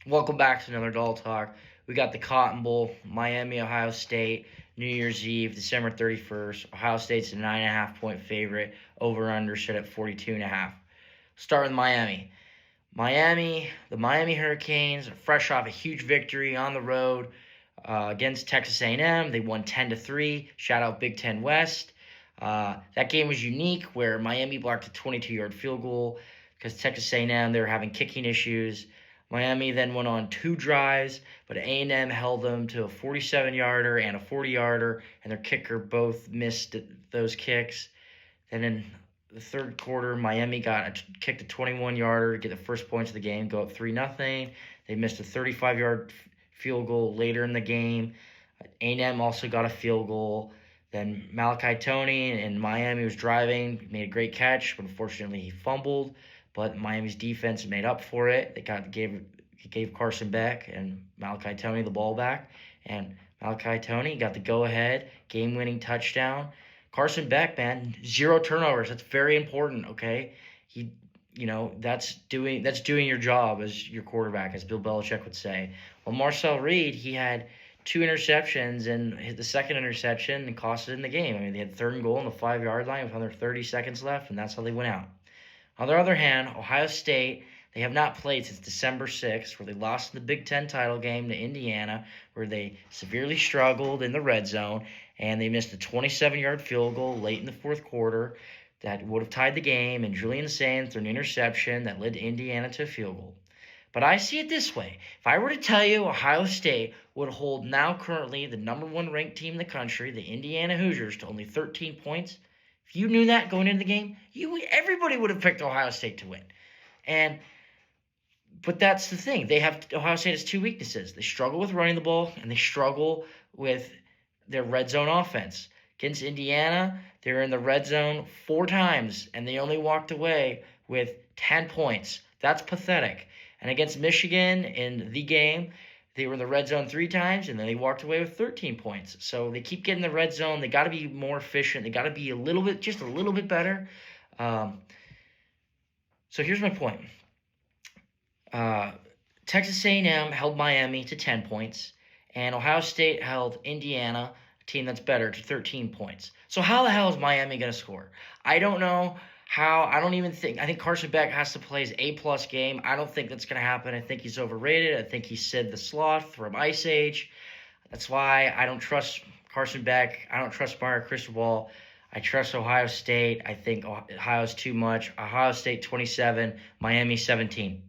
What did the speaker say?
Welcome back to another Doll Talk. We got the Cotton Bowl, Miami, Ohio State, New Year's Eve, December 31st. Ohio State's a 9.5-point favorite. Over/under set at 42.5. Start with Miami. The Miami Hurricanes, fresh off a huge victory on the road against Texas A&M. They won 10-3. Shout out Big Ten West. That game was unique, where Miami blocked a 22-yard field goal because Texas A&M, they were having kicking issues. Miami then went on 2 drives, but A&M held them to a 47-yarder and a 40-yarder, and their kicker both missed those kicks. Then in the third quarter, Miami kicked a 21-yarder to get the first points of the game, go up 3-0. They missed a 35-yard field goal later in the game. A&M also got a field goal. Then Malachi Tony in Miami was driving, made a great catch, but unfortunately he fumbled. But Miami's defense made up for it. He gave Carson Beck and Malachi Tony the ball back, and Malachi Tony got the go-ahead game-winning touchdown. Carson Beck, man, 0 turnovers. That's very important. Okay, that's doing your job as your quarterback, as Bill Belichick would say. Well, Marcel Reed, he had 2 interceptions and hit the second interception and cost it in the game. I mean, they had 3rd and goal on the 5-yard line with under 30 seconds left, and that's how they went out. On the other hand, Ohio State, they have not played since December 6th, where they lost in the Big Ten title game to Indiana, where they severely struggled in the red zone, and they missed a 27-yard field goal late in the fourth quarter that would have tied the game, and Julian Sainz threw an interception that led to Indiana to a field goal. But I see it this way. If I were to tell you Ohio State would hold now currently the number 1 ranked team in the country, the Indiana Hoosiers, to only 13 points, if you knew that going into the game, everybody would have picked Ohio State to win. But that's the thing. Ohio State has 2 weaknesses. They struggle with running the ball, and they struggle with their red zone offense. Against Indiana, they were in the red zone 4 times, and they only walked away with 10 points. That's pathetic. And against Michigan in the game, they were in the red zone 3 times, and then they walked away with 13 points. So they keep getting the red zone. They got to be more efficient. They got to be just a little bit better. So here's my point. Texas A&M held Miami to 10 points, and Ohio State held Indiana, a team that's better, to 13 points. So how the hell is Miami going to score? I don't know how. I think Carson Beck has to play his A-plus game. I don't think that's going to happen. I think he's overrated. I think he's Sid the Sloth from Ice Age. That's why I don't trust Carson Beck. I don't trust Mario Cristobal. I trust Ohio State. I think Ohio's too much. Ohio State 27, Miami 17.